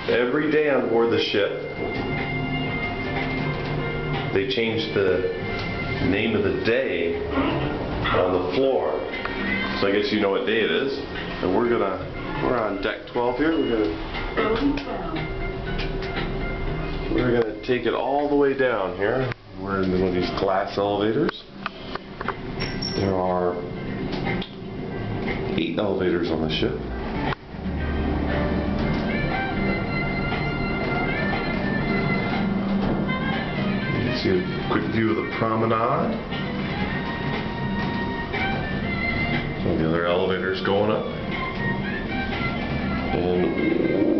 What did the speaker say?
Every day on board the ship, they change the name of the day on the floor. So I guess you know what day it is. And we're on deck 12 here. We're gonna take it all the way down here. We're in one of these glass elevators. There are 8 elevators on the ship. See a quick view of the promenade. Some of the other elevators going up. And